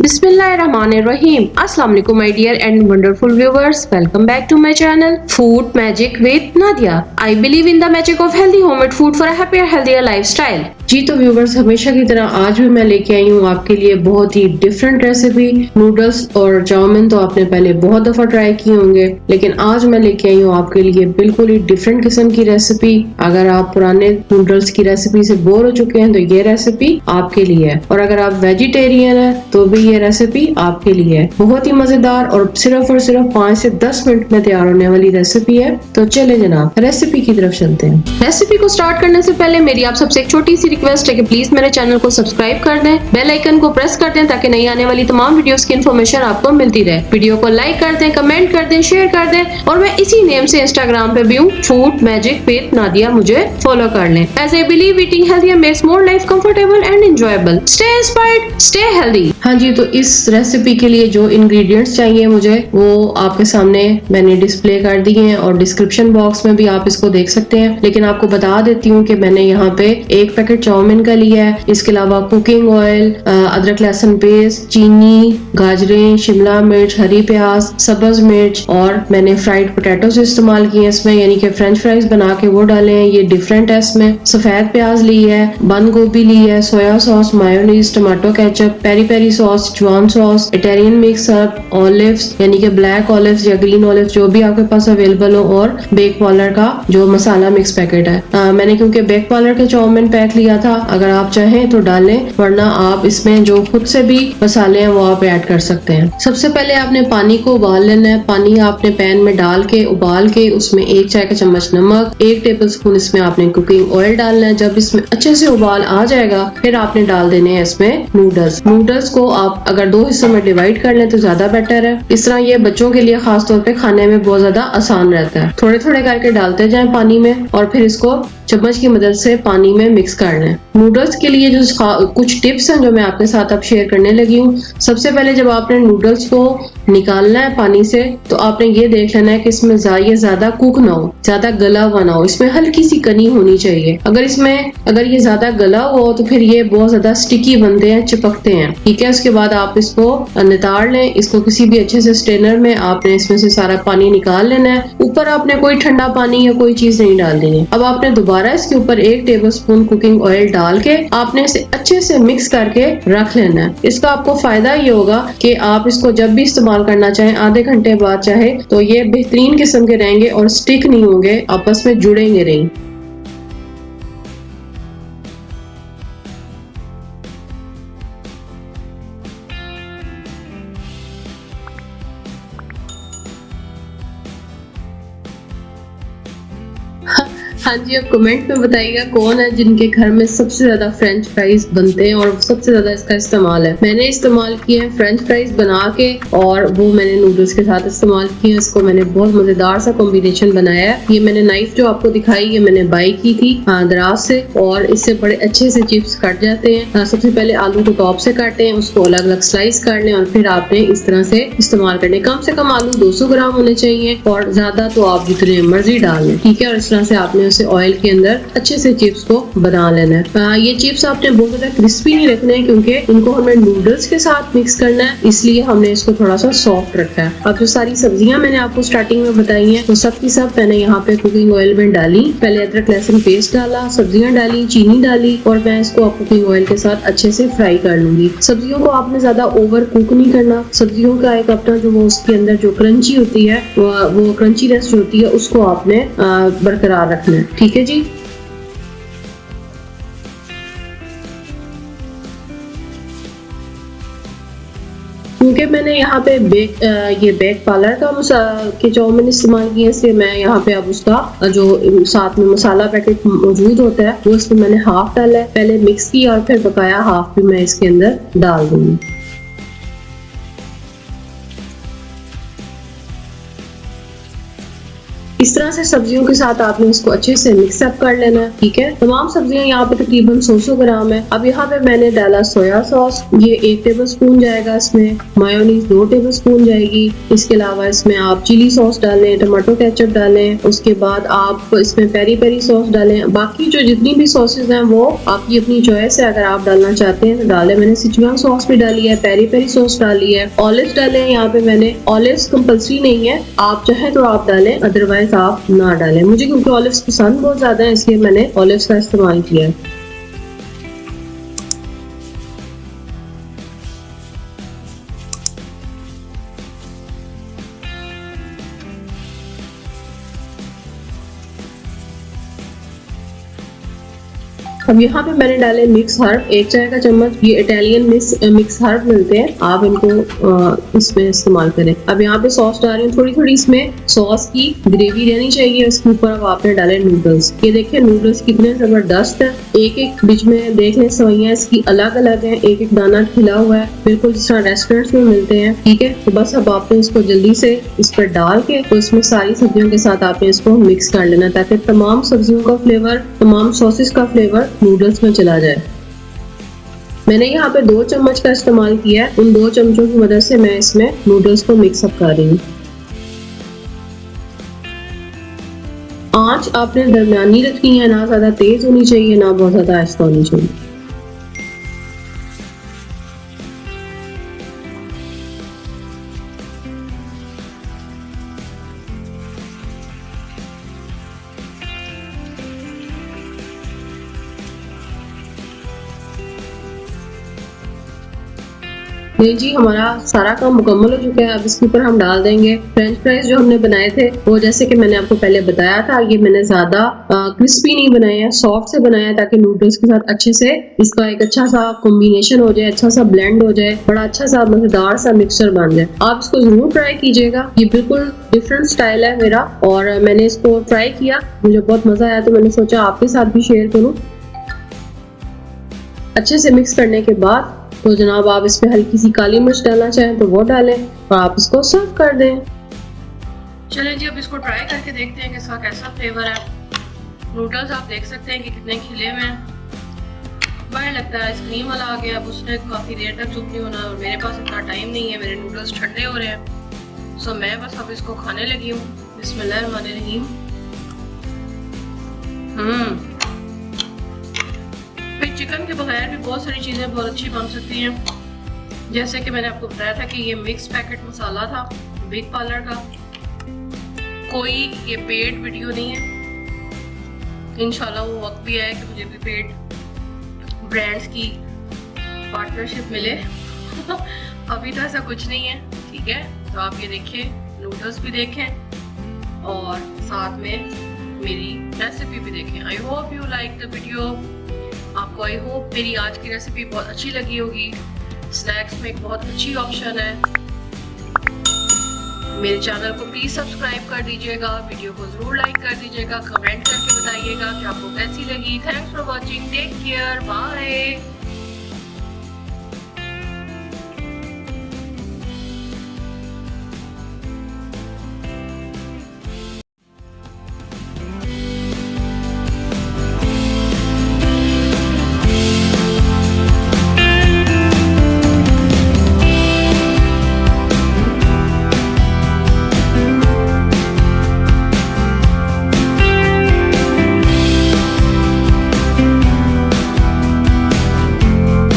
Bismillahirrahmanirrahim. Assalamu alaikum my dear and wonderful viewers. Welcome back to my channel Food Magic with Nadia. I believe in the magic of healthy homemade food for a happier, healthier lifestyle. जी तो viewers, हमेशा की तरह आज भी मैं लेके आई हूँ आपके लिए बहुत ही डिफरेंट रेसिपी। नूडल्स और चाउमीन तो आपने पहले बहुत दफा ट्राई किए होंगे, लेकिन आज मैं लेके आई हूँ आपके लिए बिल्कुल ही डिफरेंट किस्म की रेसिपी। अगर आप पुराने नूडल्स की रेसिपी से बोर हो चुके हैं तो ये रेसिपी आपके लिए है, और अगर आप वेजिटेरियन है तो भी ये रेसिपी आपके लिए है। बहुत ही मजेदार और सिर्फ 5 से 10 मिनट में तैयार होने वाली रेसिपी है। तो चले जनाब रेसिपी की तरफ चलते हैं। रेसिपी को स्टार्ट करने से पहले मेरी आप सबसे एक छोटी सी रिक्वेस्ट है कि प्लीज मेरे चैनल को सब्सक्राइब कर दें, बेल आइकन को प्रेस कर दें ताकि नई आने वाली तमाम वीडियोस की इन्फॉर्मेशन आपको मिलती रहे। वीडियो को लाइक कर दें, कमेंट कर दें, शेयर कर दें, और मैं इसी नेम से इंस्टाग्राम पे भी हूँ, फूड मैजिक विद नादिया, मुझे फॉलो कर लें। As I believe eating healthy makes more life comfortable and enjoyable. Stay inspired, stay healthy. हाँ जी, तो इस रेसिपी के लिए जो इंग्रेडिएंट्स चाहिए मुझे वो आपके सामने मैंने डिस्प्ले कर दिए हैं, और डिस्क्रिप्शन बॉक्स में भी आप इसको देख सकते हैं। लेकिन आपको बता देती हूँ कि मैंने यहाँ पे 1 पैकेट चाउमीन का लिया है। इसके अलावा कुकिंग ऑयल, अदरक लहसुन पेस्ट, चीनी, गाजरें, शिमला मिर्च, हरी प्याज, सब्ज मिर्च, और मैंने फ्राइड पोटैटोज इस्तेमाल किए इसमें, यानी कि फ्रेंच फ्राइज बना के वो डाले हैं। ये डिफरेंट है। इसमें सफेद प्याज ली है, बंद गोभी ली है, soya sauce, mayonnaise, tomato ketchup, peri peri sauce, जवान sauce, Italian mix up, olives यानी कि ब्लैक ऑलिव्स या ग्रीन ऑलिव्स जो भी आपके पास अवेलेबल हो, और बेक पार्लर का जो मसाला मिक्स पैकेट है। मैंने क्योंकि बेक पार्लर के चाउमीन पैक लिया था, अगर आप चाहें तो डालें, वरना आप इसमें जो खुद से भी मसाले हैं वो आप ऐड कर सकते हैं। सबसे पहले आपने पानी को उबाल लेना है। पानी आपने पैन में डाल के उबाल के उसमें 1 चाय का चम्मच नमक, 1 टेबलस्पून इसमें आपने कुकिंग ऑयल डालना है। जब इसमें अच्छे से उबाल आ जाएगा फिर आपने डाल देने हैं इसमें नूडल्स। नूडल्स को आप अगर 2 हिस्सों में डिवाइड कर लें तो ज्यादा बेटर है। इस तरह ये बच्चों के लिए खास तौर पे खाने में बहुत ज्यादा आसान रहता है। थोड़े थोड़े करके डालते जाएं पानी में, और फिर इसको चम्मच की मदद से पानी में मिक्स कर लें। नूडल्स के लिए जो कुछ टिप्स हैं जो मैं आपके साथ अब शेयर करने लगी हूँ। सबसे पहले जब आपने नूडल्स को निकालना है पानी से तो आपने ये देख लेना है कि इसमें ये ज्यादा कुक ना हो, ज्यादा गला हुआ ना हो, इसमें हल्की सी कनी होनी चाहिए। अगर ये ज्यादा गला हुआ हो तो फिर ये बहुत ज्यादा स्टिकी बनते हैं, चिपकते हैं। ठीक है, उसके बाद आप इसको नितार लें। इसको किसी भी अच्छे से स्ट्रेनर में आपने इसमें से सारा पानी निकाल लेना है। ऊपर आपने कोई ठंडा पानी या कोई चीज नहीं डालनी है। अब आपने दोबारा इसके ऊपर 1 टेबलस्पून कुकिंग ऑयल डाल के आपने इसे अच्छे से मिक्स करके रख लेना है। इसका आपको फायदा ये होगा कि आप इसको जब भी इस्तेमाल करना चाहें, आधे घंटे बाद चाहे, तो ये बेहतरीन किस्म के रहेंगे और स्टिक नहीं होंगे, आपस में जुड़ेंगे नहीं। हाँ जी, अब कमेंट में बताइएगा कौन है जिनके घर में सबसे ज्यादा फ्रेंच फ्राइज बनते हैं और सबसे ज्यादा इसका इस्तेमाल है। मैंने इस्तेमाल किए हैं फ्रेंच फ्राइज बना के, और वो मैंने नूडल्स के साथ इस्तेमाल किए हैं। इसको मैंने बहुत मजेदार सा कॉम्बिनेशन बनाया है। ये मैंने नाइफ जो आपको दिखाई ये मैंने बाई की थी दराज से, और इससे बड़े अच्छे से चिप्स कट जाते हैं। सबसे पहले आलू को टॉप से काटें, उसको अलग अलग स्लाइस कर लें, और फिर आपने इस तरह से इस्तेमाल करने। कम से कम आलू 200 ग्राम होने चाहिए, और ज्यादा तो आप जितने मर्जी डाल लें। ठीक है, और इस तरह से आपने ऑयल के अंदर अच्छे से चिप्स को बना लेना है। ये चिप्स आपने बहुत ज्यादा क्रिस्पी नहीं रखने हैं, क्योंकि इनको हमें नूडल्स के साथ मिक्स करना है, इसलिए हमने इसको थोड़ा सा सॉफ्ट रखा है। अब जो सारी सब्जियां मैंने आपको स्टार्टिंग में बताई हैं तो सब की सब मैंने यहाँ पे कुकिंग ऑयल में डाली। पहले अदरक लहसुन पेस्ट डाला, सब्जियां डाली, चीनी डाली, और मैं इसको कुकिंग ऑयल के साथ अच्छे से फ्राई कर लूंगी। सब्जियों को आपने ज्यादा ओवर कुक नहीं करना। सब्जियों का एक अपना जो वो उसके अंदर जो क्रंची होती है, वो क्रंचीनेस जो होती है उसको आपने बरकरार रखना है। ठीक है जी। क्योंकि मैंने यहाँ पे ये बेक पार्लर का के चाउमीन इस्तेमाल किए, इसलिए मैं यहाँ पे अब उसका जो साथ में मसाला पैकेट मौजूद होता है वो इसमें मैंने हाफ डाला है। पहले मिक्स किया और फिर बकाया हाफ भी मैं इसके अंदर डाल दूंगी। इस तरह से सब्जियों के साथ आपने इसको अच्छे से मिक्सअप कर लेना है। ठीक है, तमाम सब्जियां यहाँ पे तकरीबन 100 ग्राम है। अब यहाँ पे मैंने डाला सोया सॉस, ये 1 टेबलस्पून जाएगा इसमें। मायोनीज 2 टेबलस्पून जाएगी। इसके अलावा इसमें आप चिली सॉस डालें, टमाटो केचप डालें, उसके बाद आप इसमें पेरी पेरी सॉस डालें। बाकी जो जितनी भी सॉसेज हैं वो आपकी अपनी चॉइस है, अगर आप डालना चाहते हैं तो डालें। मैंने सिचुआन सॉस भी डाली है, पेरी पेरी सॉस डाली है, ऑलिव्स डाले। यहाँ पे मैंने ऑलिव्स कंपल्सरी नहीं है, आप चाहे तो आप डालें, अदरवाइज आप ना डालें। मुझे क्योंकि ऑलिव्स पसंद बहुत ज्यादा है इसलिए मैंने ऑलिव्स का इस्तेमाल किया है। अब यहाँ पे मैंने डाले मिक्स हर्ब, 1 चाय का चम्मच। ये इटालियन मिक्स हर्ब मिलते हैं, आप इनको इसमें इस्तेमाल करें। अब यहाँ पे सॉस डाल रही हूँ, थोड़ी थोड़ी इसमें सॉस की ग्रेवी रहनी चाहिए। उसके ऊपर अब आपने डाले नूडल्स। ये देखिए नूडल्स कितने जबरदस्त है। एक एक बीच में देख लें सवैयां इसकी अलग अलग है, एक एक दाना खिला हुआ है, बिल्कुल जिस तरह रेस्टोरेंट्स में मिलते हैं। ठीक है, तो बस अब आपने इसको जल्दी से इस पर डाल के तो इसमें सारी सब्जियों के साथ आपने इसको मिक्स कर लेना, ताकि तमाम सब्जियों का फ्लेवर, तमाम सॉसेस का फ्लेवर नूडल्स में चला जाए। मैंने यहाँ पे 2 चम्मच का इस्तेमाल किया है। उन 2 चम्मचों की मदद से मैं इसमें नूडल्स को मिक्सअप कर रही हूँ। आंच आपने दरमियानी रखनी है, ना ज्यादा तेज होनी चाहिए, ना बहुत ज्यादा आहिस्ता होनी चाहिए। नहीं जी, हमारा सारा काम मुकम्मल हो चुका है। अब इसके ऊपर हम डाल देंगे फ्रेंच फ्राइज जो हमने बनाए थे। वो जैसे कि मैंने आपको पहले बताया था, ये मैंने ज्यादा क्रिस्पी नहीं बनाए हैं, सॉफ्ट से बनाया है, ताकि नूडल्स के साथ अच्छे से इसका एक अच्छा सा कॉम्बिनेशन हो जाए, अच्छा सा ब्लेंड हो जाए, बड़ा अच्छा सा मजेदार सा मिक्सचर बन जाए। आप इसको जरूर ट्राई कीजिएगा। ये बिल्कुल डिफरेंट स्टाइल है मेरा, और मैंने इसको ट्राई किया, मुझे बहुत मजा आया, तो मैंने सोचा आपके साथ भी शेयर करूँ। अच्छे से मिक्स करने के बाद तो जनाब आप इसमें हल्की सी काली मिर्च डालना चाहें तो वो डालें, और आप इसको सर्व कर दें। चलें जी, अब इसको ट्राई करके देखते हैं कि इसका कैसा फ्लेवर है। नूडल्स आप देख सकते हैं कि कितने खिले हुए हैं। मुझे लगता है आइसक्रीम वाला आ गया, अब उसने काफ़ी देर तक चुप नहीं होना, और मेरे पास इतना टाइम नहीं है, मेरे नूडल्स ठंडे हो रहे हैं। सो मैं बस अब इसको खाने लगी हूँ। बिस्मिल्लाहिर्रहमानिर्रहीम। फिर चिकन के बगैर भी बहुत सारी चीज़ें बहुत अच्छी बन सकती हैं। जैसे कि मैंने आपको बताया था कि ये मिक्स पैकेट मसाला था बिग पार्लर का। कोई ये पेड वीडियो नहीं है, इंशाल्लाह वो वक्त भी आए कि मुझे भी पेड ब्रांड्स की पार्टनरशिप मिले। अभी तो ऐसा कुछ नहीं है। ठीक है, तो आप ये देखिए, नूडल्स भी देखें और साथ में मेरी रेसिपी भी देखें। I hope you like the video. आपको आई होप मेरी आज की रेसिपी बहुत अच्छी लगी होगी। स्नैक्स में एक बहुत अच्छी ऑप्शन है। मेरे चैनल को प्लीज सब्सक्राइब कर दीजिएगा, वीडियो को जरूर लाइक कर दीजिएगा, कमेंट करके बताइएगा कि आपको कैसी लगी। Thanks for watching, take care, bye.